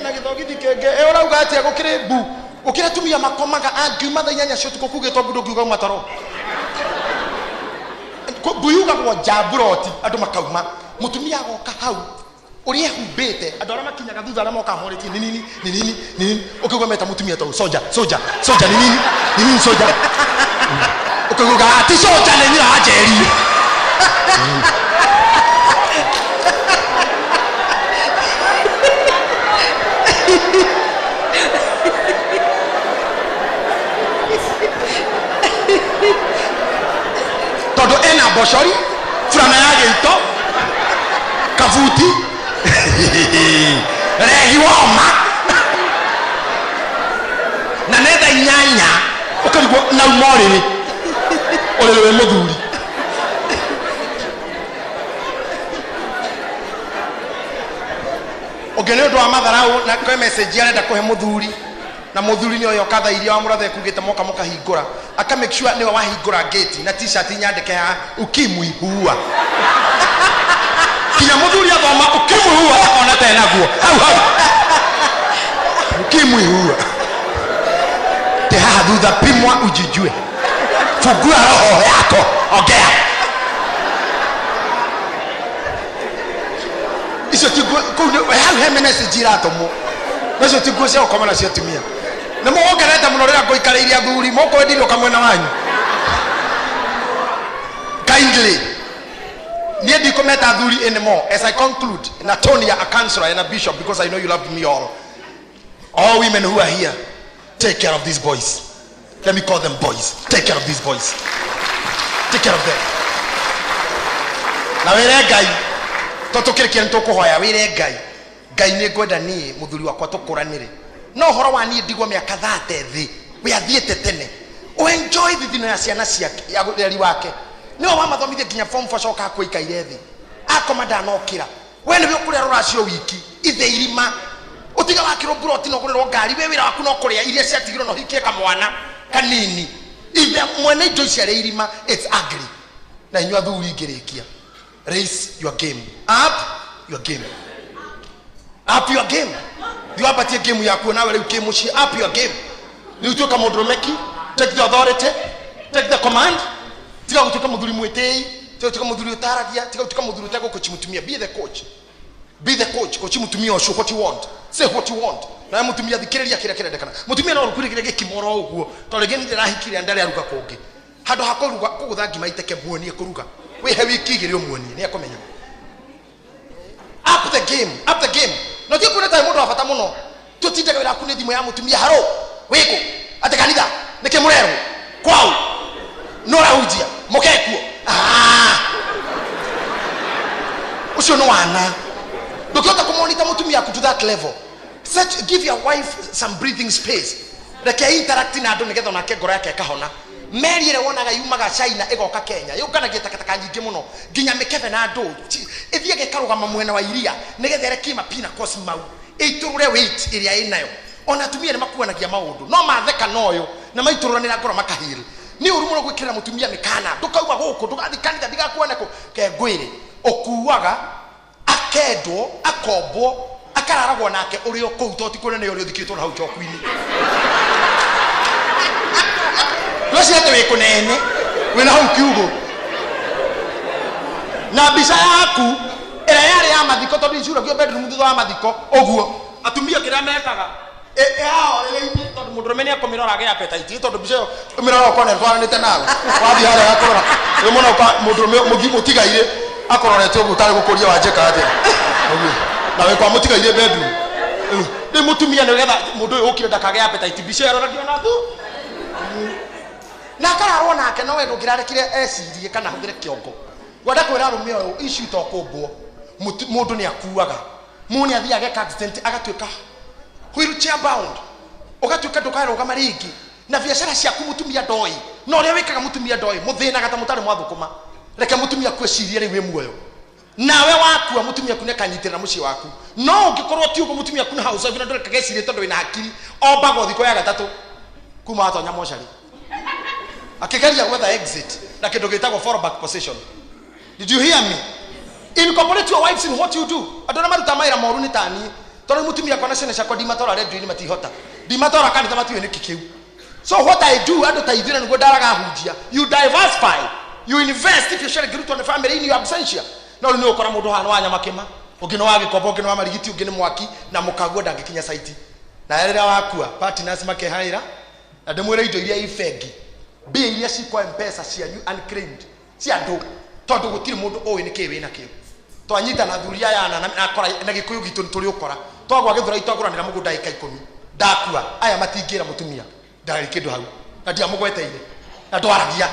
na githogithi kenge urauga atia gukire bu ukira tumia makomaga angiuma tha inyanya cio tukuge to budo kiuga mataro buyuga kwa jabroti andu makauma mutumia goka hau urie humbete andu ara makinyaga thutha ara moka horeti nini ukigwa meta mutumia to soja nini soja ukigwa ati soja nini ajeri todo ena boshori fulana yake ito kavuti rehi woma na nenda inyanya ukarigwo na umoriri olewe muthuri ogene ndo amatharau na kwa message arenda kuhe muthuri na muthuri ni oyo katha iria wa murathe kugite moka hingura aka make sure ni wa hingura gate na t-shirt nyandike ha ukimwi huwa kinya muthuri athoma ukimwi huwa ona tena guo hau ukimwi huwa te haha thutha pimwa ujijue fungua roho yako ongea iso tigo hau he message iratomo nacio tigo cia ukomana cia tumia na muongereta muno rira ngoikareiria thuri mukwendirio kamwena wanyu kindly nie ndikometa thuri anymore as I conclude na Tonia a counselor and a bishop because I know you love me all women who are here take care of these boys. Let me call them boys. Take care of these boys. Take care of them. Na were ngai totokerekia ntokuhoya wire ngai ni ngwenda ni muthuri wakwa tukuranire no horo wa ni ndigwa miaka 30 thi we athiete tene o enjoy thithino ya ciana ciake ya guteri wake ni wa mathomithie kinya form 4 coka kuika irethi akomanda nokira we ni ukuria ruracio wiki ithe irima utiga wakiro broti no kurero ngari we wira waku no kuria iria ciatigiro no hikie kamwana kanini ithe mwene indo ciare irima it's ugly na inywa thuri ngirikia raise your game up your game up your game you apatie game yako na wewe game shi up your game ni utoka modromeki take the authority take the command tika utoka mudhuri mwetei tika utoka mudhuri utaradia tika utoka mudhuri utako kuchimutumia be the coach kuchimutumia osho what you want say what you want na mutumia thikireria kira dekana mutumia no rukuri kire kimoro uguo to rege ndira hikire ndare aruga konge hado hakoruga kugutha ngima iteke muonie kuruga we have ikigire omuonie ni akomenya up the game no ti kuna time ndo afata muno tutiteka wira kune thimo ya mutumia haro wiko atekanitha nike murero kwao no raujia mokekuo usio no wana dokota kumonita mutumia ku to that level give your wife some breathing space reke interact na ando nigetha nake ngoro yake kahona merire wonaga yumaga China igoka Kenya yukana gitakataka nyingi muno ginya mikebe na ando ithie gekarugama mwena wa iria nigetha reke mapina cosmau iturure weight iria inayo ona tumia ni makuanagia maundu no matheka noyo na maituranira ngoro makahiri ni urumuno gwikira mutumia mikana ndukauma guku ndugathi kanitha ndigakuoneko ke ngwire okuwaga akedwo akombo akararagwo nake urio kou toti kuna ne urio thikitwo hau chokwini Losiate we kunene wena hau kiugo na bisa yaku era yari ya mathiko to dicura kio bedroom thutha wa mathiko oguo atumia kira mekaga hao ile to mudromeni akomirora ge appetite to bisa mirora ko ne twanite nawe wathi hara akorora we mona ka mudrome mugimo tigaire akororete oguo tari gukuria wajeka ate oguo na we kwa mutigaire bedroom ni mutumia ne getha mundu ukire ndakage appetite bisa rora diona thu na kararwo nake no wendo ngirarekire ecirie kana huthire kiongo wenda kwira rume oyo issue to kumbwo mundu ni akuaga muni athia ageka accident agatuika wheelchair bound ugatuika ndukaira ugamariki na biashara ciaku mutumia ndoi no ria wikaga mutumia ndoi muthina gata mutari mwathukuma reke mutumia kweciria ri wi muoyo nawe wakua mutumia kune kanyitirira muci waku no ungikorwo ti ugo mutumia kuna house of ndore kagecirie tondu wina hakiri ombago thiko ya gatatu kuma atonya mochari akigeria gwetha exit na kindu gitagwo fallback position. Did you hear me? Incorporate your wives in what you do. Adona maruta maira moru ni tani tondu mutumia kona cene ciakwa dimatora radio ni matihota dimatora kanitha matiwe ni kikiu. So what I do ando taithira ngo daraga hunjia. You diversify, you invest if you share group on the family in your absentia. No ni ukora mundu hano wanya makema ugino wa gikombo ugino wa marigiti ugino mwaki na mukaguo dangikinya site na rira wakua partners makehaira na ndemwira indo iria ifengi mbia iria cikwa mpesa cianyu unclaimed cia ndu tondu gutiri mundu owe ni kiwi na kio twanyita na thuria yana na akora na gikuyu gitu turi ukora twagwa githura itoguranira mugunda ika 10 ndakua aya matingira mutumia ndari kindu hau na ndia mugweteire na twaragia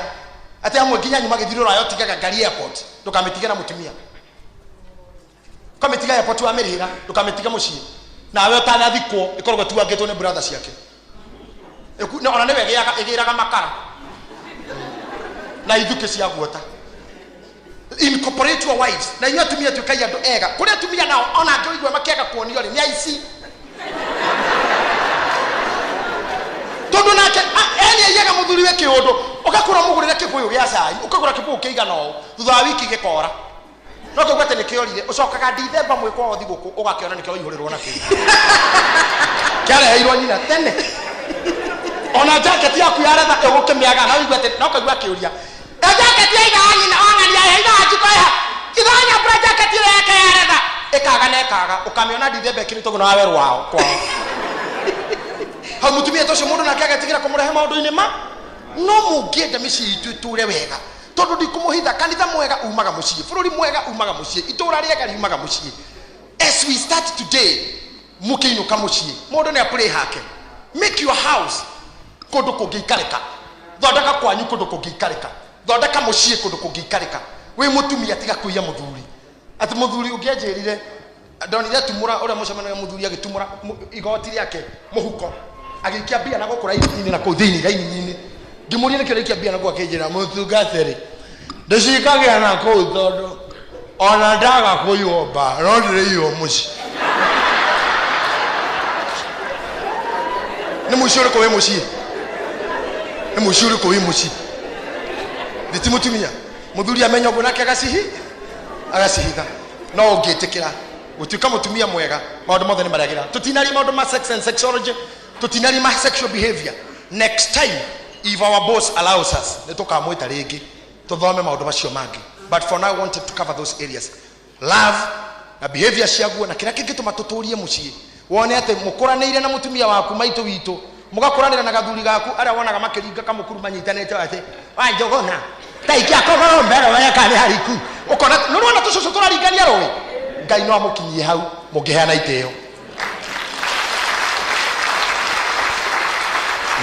ati amwe nginya nyuma githirura yo tigaga gari airport ndukamitiga na mutumia kamitiga airport wa Merira ndukamitiga mucii nawe utanathikwo ikorwo tuangitwo ni brother ciake na ona niwe igiraga makara na ithuke cia guota. Incorporate your wives na inyo atumia tukai andu ega kuri atumia nao ona njoigwe makiaga kuonio ri ni aici tondu nake eni yega muthuri we kiundu ukakura mugurire kibuyu gia cai ukagura kibuyu kiigana o thutha wa wiki gikora no kugwete ni kiorire ucokaga December mwiko othi guku ugakiona nikio ihurirwo na kii kiare heirwo nyina tene ona jacket yaku yaretha egukimiaga na wigwete no kagwa kiuria jacket yaiga nyina ongani yaheira ajikoya ithanya bra jacket yake yaretha ikaga na ikaga ukamiona December kini togo na wawe rwao kwa ha mutumia tocio mundu nake agatigira kumurehe maundu-ini ma no mungienda micii itu iture wega tondu ndikumuhitha kanitha mwega umaga mucii bururi mwega umaga mucii itura riega riumaga mucii. As we start today mukiinuka mucii mundu ni apure hake make your house kundu kungiikarika thondeka kwanyu kundu kungiikarika thondeka mucii kundu kungiikarika wi mutumia tiga kuiya muthuri ati muthuri ungianjirire ndonire tumura uria mucemanaga muthuri agitumura igoti riake muhuko agikia bia na gukura ini na kuthini gaini ngimuria ni kirekia bia na gwa kinjira mutungateri ndicikagia na kuu tondu ona ndaga kuyomba no ndire iyo muci ni mucuri ko we muci ni mucuri ko we muci nditimutumia muthuri amenya ugu nake agacihitha no ungitikira gutuika mutumia mwega maundu mothe ni maragira tutinari maundu ma sex and sexology tutinari ma sexual behavior. Next time if our boss allows us nitukamwita ringi tuthome maundu macio mangi but for now I wanted to cover those areas: love na behavior ciaguo na kira kingituma tuturie mucii wone ate mukuraniire na mutumia waku maitu witu mugakuranira na gathuri gaku aria wonaga makiringa kamukuru manyitanete ate wa njogona taikia kogoro mbere wa yakani hariku ukona nurona tucucu turaringania roi ngai no amukinyie hau mungiheana iteo.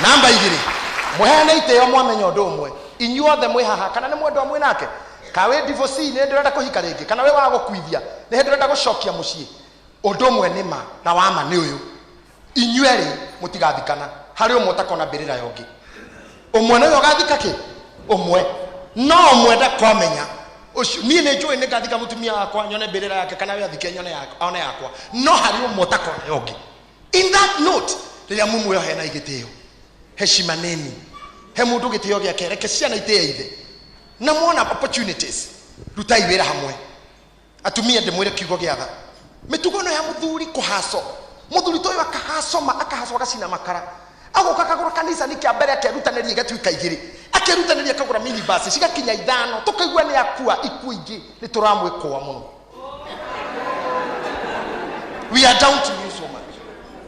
Namba 2 muheana iteo mwamenya undu umwe inyuothe mwi haha kana ni mwendu amwe nake kawe divorce ni ndirenda kuhika ringi kana we wa gukuithia ni ndirenda gucokia mucii undu umwe ni ma na wama ni uyu inyueri mutigathikana hari umwe utakona mbirira yongi umwe nayo gathika ki umwe no mwenda kwamenya ucio nie ne njui ni gathika mutumia wakwa nyone mbirira yake kana we athike nyone yake aone yakwa no hari umwe utakona yongi. In that note riria mumu yo hena igitio heshimaneni he mundu gitio giake reke ciana itee ithe na muona opportunities rutai wira hamwe atumia ndimwire kiugo giatha mitugo no ya muthuri kuhaso muthuri toyo akahaso agacina makara agoka kagura kanisa ni kia mbere akerutanĩria gatuika igiri akerutanĩria kagura mini bus cigakinya 5 tukaigua ni akua iku ingi ni turamwikwa muno. We are down to you so much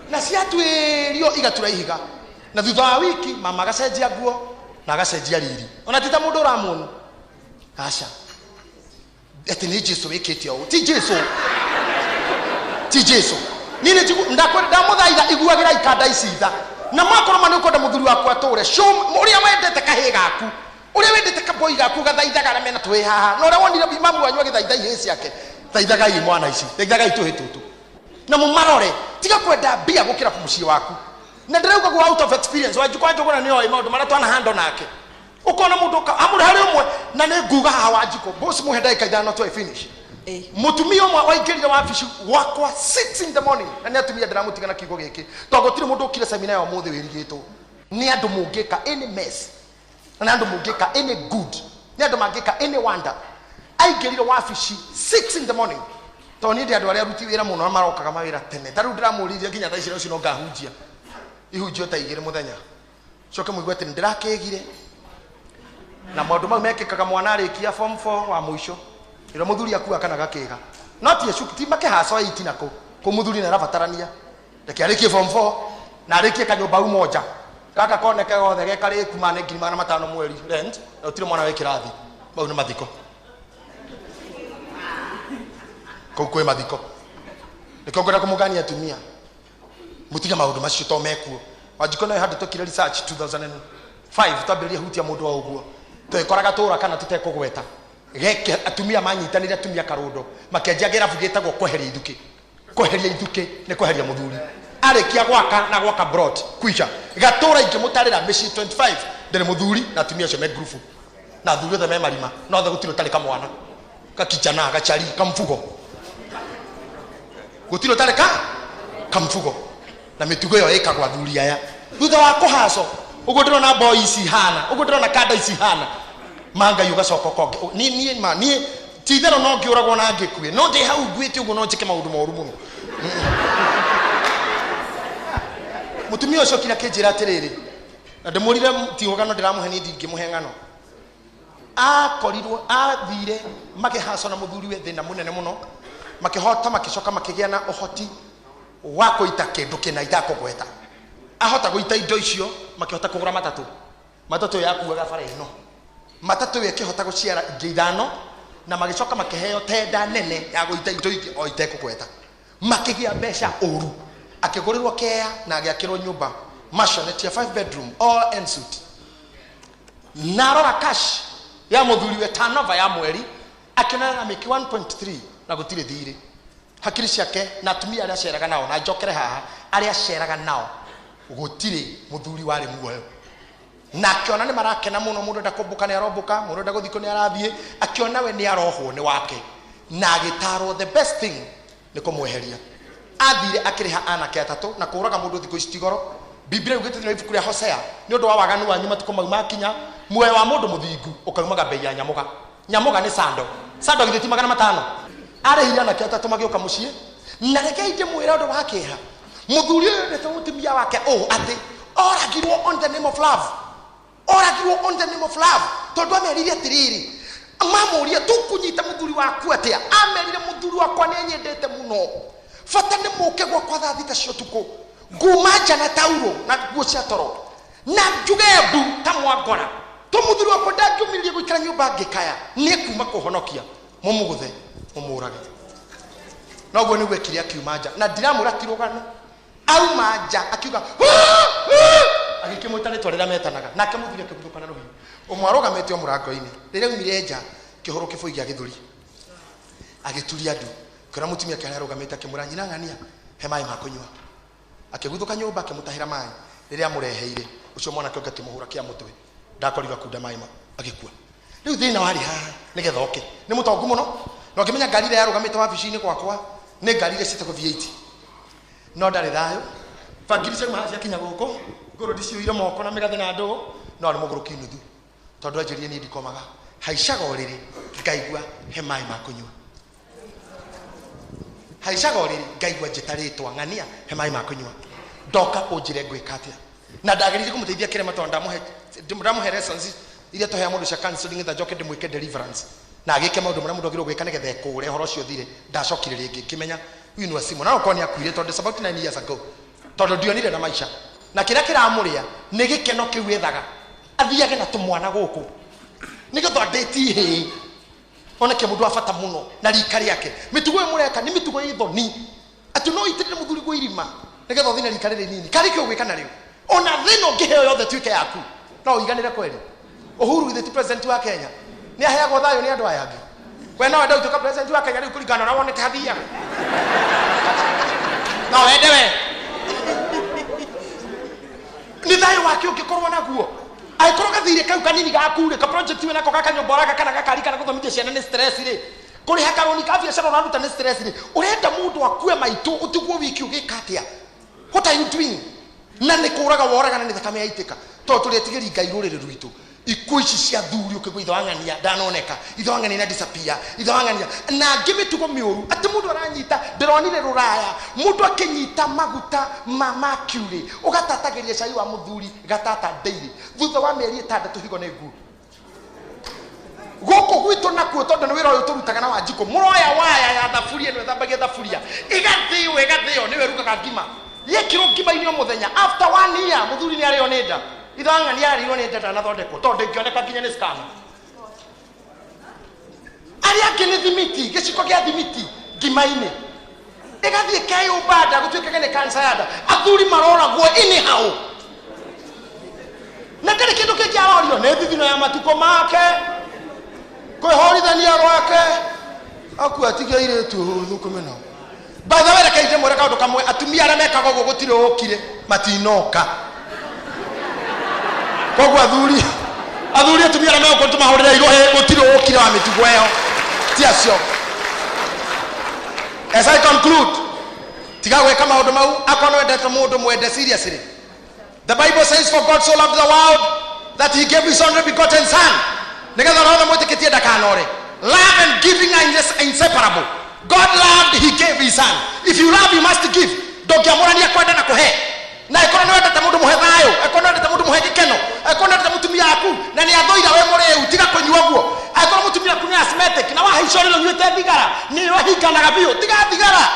na ciatwirio igaturaihiga na thutha wa wiki mama gacenjia nguo na gacenjia riri ona tita mundu uramunu aca ati ni Jesu wikite o ti Jesu nini ndakwenda muthaitha iguagira ikanda icitha na makoro mani ukonda muthuri waku ature show uria wendete kahi gaku uria wendete kaboi gaku gathaithaga mena twi haha no uria wonire bimamu wanyu agithaitha ihe ciake thaithaga i mwana ici thaithaga ituhi tutu na mumarore tiga kwenda bia gukira kumucie waku na ndirauga go out of experience wajukwa njogona ni oi maundu mara twana hando nake ukona mundu amuri hari umwe na ni nguga haha wajiko boss muhenda ikaithano to finish mutumia umwe waingirire wabici wakwa 6 in the morning na ni atumia ndiramutigana kigo giki to gutire mundu ukire seminar ya muthe wirigitwo ni andu mungika any mess na andu mungika any good ni andu mangika any wonder aingirire wabici 6 in the morning to ni ndi andu aria ruti wira muno marokaga mawira tene taru ndiramuririe nginya thaa icio no ngahunjia ihunjio ta igire muthenya coke muigwe ati ndirakegire na maundu mau mekikaga mwana arikia form 4 wa muico iro muthuri akua kana gakega not ye shukti make haso 8 nako ko muthuri na rabatarania ndeke arikie form 4 na arikie kanyumba umoja kaka koneke gothe gekari kumane 500 mweri rent na utire mwana we kirathi mau ni mathiko ko kwe mathiko nikongora kumugania atumia mutiga maundu macio to mekuo wajikona hadi tokire research 2005 tabiria hutia mundu wa uguo twikoraga tura kana tutekugweta geke atumia manyitanire atumia karundo makenjia girabu gitagwo kweheria ithuki ni kweheria muthuri arikia gwaka na gwaka broad kwisha gatura ingimutarira mishi 25 ndere muthuri na atumia cio me group na thuri othe me marima no othe gutiro tari kamwana kakijana gachari kamfugo gutiro tari kamfugo na mitugo yo ikagwa thuri aya thutha wa kuhaso ugo ndirona boys hana ugo ndirona kada isi hana manga yuga soko koge ni tithero no ngiuragwo na ngikue no ndi hau gwite ugo no njike maundu moru muno mutumia ucio kira kinjira atiriri na ndimurire tiugano ndiramuheni ndingimuhe ngano akorirwo athire makihaso na muthuri we thina munene muno makihota makicoka makigia na uhoti wa kuita kindu kina itakugweta ahota guita indo icio makihota kugura matatu yakuaga bara ino matatu yakihota guciara ingithano na magicoka makiheo tenda nene ya guita indo iki o itekugweta makigia mbeca uru akigurirwo kea na agiakirwo nyumba mansionette ya 5 bedroom all en suite narora cash ya muthuri we turnover ya mweri akionana na miki 1.3 na gutire thiri hakiri ciake na atumia aria aceraga nao na njokere haha aria aceraga nao gutire muthuri wari muoyo na akiona ni marakena muno mundu ndakumbuka ni arombuka mundu ndaguthiko ni arathie akiona we ni arohwo ni wake na agitaro the best thing ni kumweheria athire akiriha anake atatu na kuraga mundu thiko istigoro biblia ugite ni ibuku ria Hosea ni undu wa waganu wa nyuma tukoma makinya muoyo wa mundu muthingu ukaumaga bei ya nyamuga ni sando githiti 500 are hira na kiata tumagioka mucie na reke ite mwira ndo wakeha muthuri uyu ni mutumia wake ati oragirwo on the name of love tondu amerire atiriri mamuria tukunyita muthuri waku atia amerire muthuri wakwa ni nyendete muno fata ni muke gwa kwa thita cio tuko ngumaja na tauro na nguo cia toro na jugebu tamwangora to muthuri wakwa ndangumiririe guikara nyumba ngikaya ni kuma kuhonokia mumuguthe mumurage noguo ni gwekire akiumaja na ndiramura kirugano au maja akiuga agikimwita ritwa rira metanaga nake muthuri akibudukana ruhi umwaroga metio murango-ini rire umire nja kihoro kibui gia githuri agituria andu kira mutumia kare arogamite akimuranyina ngania he mai makunywa akiguthuka nyumba akimutahira mai rire amureheire ucio mwana kionga kimuhura kia mutwe ndakoriga kunda mai agikua riu thina wari haha nigetha oke ni mutongu muno no kimenya ngari ria arogamite wabici-ini gwakwa ni ngari ria citako V8 no ndari thayo bangiri cia mahacia kinya guko ngoro ndicio ire moko na migathe na ndo no ari muguruki nuthu tondu anjirie ni ndikomaga haicaga uriri ngaigua he mai makunywa haicaga uriri ngaigua njitaritwa ngania he mai makunywa ndoka unjire ngwika atia na ndagirire kumuteithia kirema tondu ndamuhe lessons iria tohea mundu cia counseling ngetha njoke ndimwike deliverance na agike maundu maria mundu agirwo gwika nigetha ekure horo cio thire ndacokire ringi kimenya uyu ni wasimu na ukoni akuire tondu about 9 years ago tondu ndionire na maisha na kira kiramuria ni gikeno kiu ethaga athiage na tumwana guku nigetha ndeti he onake mundu afata muno na rika riake mitugo imureka ni mitugo ithoni ati no itirire muthuri gwa irima nigetha uthine rika riri nini kari kio gwika na riu ona thino ngiheo yothe tuike yaku no iganire kweli Uhuru the president wa Kenya ni aheagwo thayo ni andu aya angi we no enda utuka president wa Kenya riu kuringana na wonete hathia no endewe ni thayo wake ukikorwo naguo aikoro gathire kau kanini gakure ka project we nako kakanyobora kana gakarika na kuthomithia ciana ni stress ri kuri hakaroni ka biashara unaruta ni stress ri urenda mundu akue maitu utiguo wiki ugikatia what are you doing na ni kuraga woraga na ni thakame yaitika to turetigiri ngai rurire rwitu ikuo ici cia thuri ukigwa ithwangania ndanoneka ithwangania na disappear ithwangania na ngimitugo miuru ati mundu aranyita ndironire ruraya mundu akinyita maguta mama mercury ugatatagiria cai wa muthuri gatata daily thutha wa mieri 6 higo ne ngu goko gwitu nakuo tondu ni wira uyu turutaga na wanjiko muroya waya ya thafuria ni thambagia thafuria igathio niwe rukaga ngima yekiro ngima inyo muthenya after 1 year muthuri ni ario nenda ithangania arirwo ni ndeta na thondeko tondu ngioneka kinya ni scam aria kini thimiti giciko gia thimiti ngima-ini igathie kayo bada gutuika ni cancer yada athuri maroragwo anyhow na kile kindu kikiarorio ni thithino ya matuko make kwihorithania rwake akuatigia iretu thukumena by the way kaite mwere kaundu kamwe atumia aria mekaga uguo gutire ukire matinoka kogu athuri atumia aria meko tumahorera irohe gutire ukire wa mitugo eyo tiacio. As I conclude tigawe kama maundu mau akono endete mundu mwende seriously. The Bible says for God so loved the world that he gave his only begotten son nigetha roho mwitikitie ndakanore. Love and giving are inseparable. God loved, he gave his son. If you love, you must give. Ndokiamurania kwenda na kuhe na ikono no endete mundu muhe thayo ikono endete mundu muhe gikeno ikono endete mutumia aku na ni athoira we mureu tiga kunyua guo ikono mutumia aku ni asthmatic na wahicorero nyuite thigara ni wahinganaga biu tiga thigara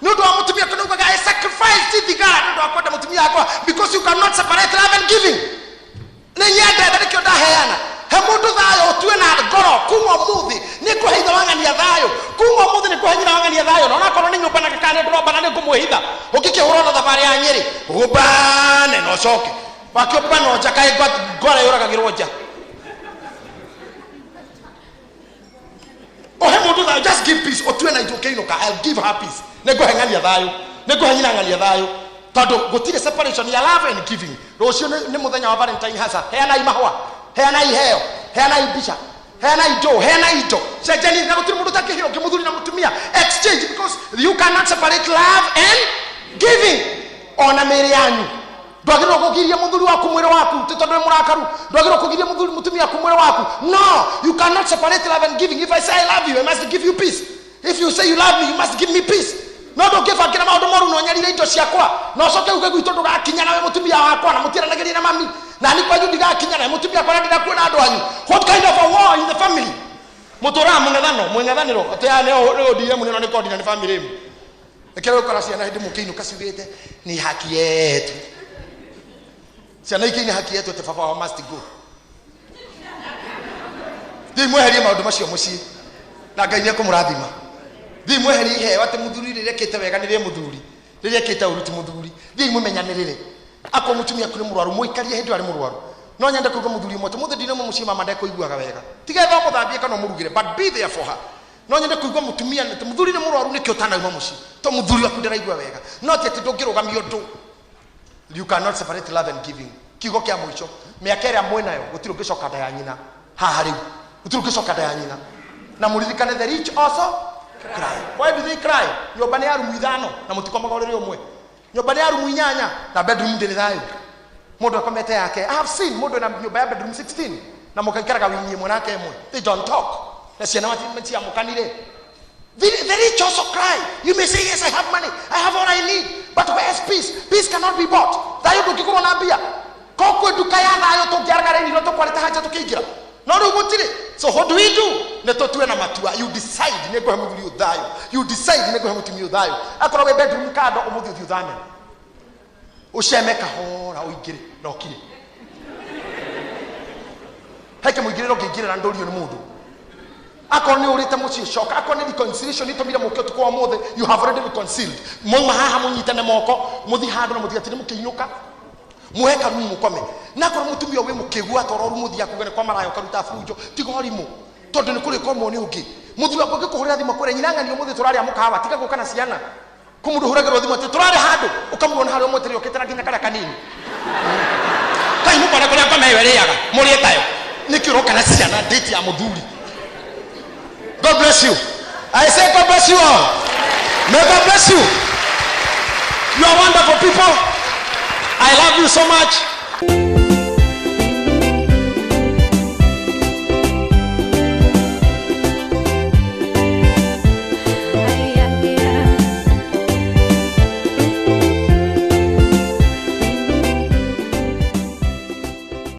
nundu wa mutumia aku nugaga I sacrifice thigara nundu wa kwenda mutumia aku because you cannot separate love and giving. Ni nyende ndikio ndaheana he mundu thayo tuwe na ngoro kumwa muthi ni kuheitha wangania thayo kumwa muthi ni kuhenyira wangania thayo na nakorwo ni nyumba na kakane ndroba na ni kumuhitha ukikihura na thabari ya Nyeri ubane no coke wakio bano jakae ngora yoragagirwo nja he mundu thayo just give peace otuwe na ijokeinoka I'll give her peace ni kuhengania thayo ni kuhenyira ngania thayo tondu gutire separation ya love and giving rucio ni muthenya wa Valentine hasa heana imahwa heana iheo heana ibisha heana ijo heana ijo sejeni na gutire mundu takihiro kimuthuri na mutumia exchange because you cannot separate love and giving ona mere yanyu ndwagirwo kugiria muthuri waku mwire waku tondu murakaru ndwagirwo kugiria muthuri mutumia waku mwire waku no you cannot separate love and giving. If I say I love you I must give you peace. If you say you love me you must give me peace. No do give akira maundu moru no nyarire indo ciakwa no coke uge gwitu ndugakinya nawe mutumia wakwa na mutiranagiria na mami na ni kwanyu ndigakinya nawe mutumia kwa ndira kuona andu anyu. What kind of a war in the family? Mutura mung'ethaniro ate ne odire muneno ni kodina ni family emu ekero kora ciana hindi mukinu kasugete ni haki yetu ciana iki ni haki yetu te baba must go ndi mweherie maundu macio mucii na Ngai ni akumurathima ndi mweherie he wate muthuri rirekete wega ni rie muthuri rirekete uruti muthuri ndi mumenyanirire akwa mutumia kuri murwaru muikarie hindi ari murwaru no nyende kuga muthuri moto muthe ndine mucima mandeko iguaga wega tigetha muthambie kana murugire but be there for her. No nyende kuigwa mutumia ni muthuri ni murwaru nikio tanauma muci to muthuri akundira igwa wega not yet ndungirugamio ndu. You cannot separate love and giving. Kigo kia mwicho miakere amwe nayo gutiro gicoka nda ya nyina haha riu gutiro gicoka nda ya nyina na muririkane the rich also cry. Why do they cry? Nyumba ni ya rumu 5 na mutikomaga urire umwe nyumba ni ya rumu 8 na bedroom ndiri thayo mundu akomete yake. I have seen mundu na nyumba ya bedroom 16 na mukaikaraga winyi mwe nake emwe they don't talk na ciana mati ya mukanire. The rich also cry. You may say yes I have money I have all I need but where is peace? Peace cannot be bought. Thayo tukikoro na mbia kokwe duka ya thayo tukiaragara ni to kwaleta haja tukiingira no ru gutire. So what do we do? Neto tuwe na matua. You decide ne go hamuthuri uthayo you decide ne go hamutumi uthayo akoro we bedroom kado umuthi uthame ushemeka hora uingire no kire heke muigire no kingire na ndorio ni mundu akoro ni urite muci shock akoro ni reconciliation itomire mukio tukwa mothe you have already reconciled muma haha munyitane moko muthi handu na muthi atini mukiinuka muheka rumu mukome nakoro mutumia we mukigwa toro muthi yakugene kwa marayo karuta fujo tigorimu tondu ni kuri komo ni ungi muthi wako gikuhurira thima kure nyinanga ni muthi turari amukawa tiga gukana ciana Kumudu huragirwo thimu ati turare handu ukamuona hari omoteri oketera nginya kara kanini kai mu bana kuria kameyeriaga muri tayo nikiroka na ciana date ya muthuri. God bless you. I say God bless you all. May God bless you. You are wonderful people. I love you so much.